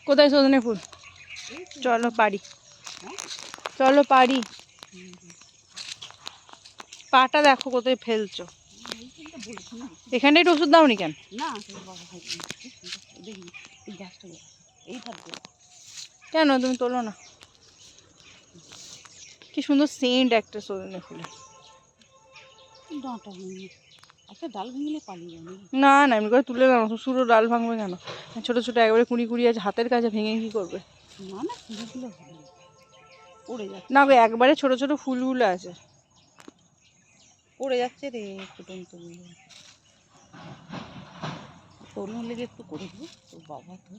কোথায় সজনে ফুল? চলো পারি, চলো পারি। পাটা দেখো কোথায় ফেলছো। এখানে একটু ওষুধ দাওনি কেন? কেন তুমি তোলো না? কি সুন্দর সেন্ট একটা সজনে ফুলের। ডাল ভেঙে পালিয়ে যাবে। না না, এমনি করে তুলে দাও, শ্বশুরও ডাল ভাঙবে কেন? ছোট ছোট একেবারে কুড়ি কুড়ি আছে, হাতের কাছে ভেঙে কি করবে? না না, ফুলগুলো পড়ে যাচ্ছে না গো, একবারে ছোট ছোট ফুলগুলো আছে, পড়ে যাচ্ছে রে। ফুটন্ত তরুণ লেগে একটু করে দেবো তোর বাবা তো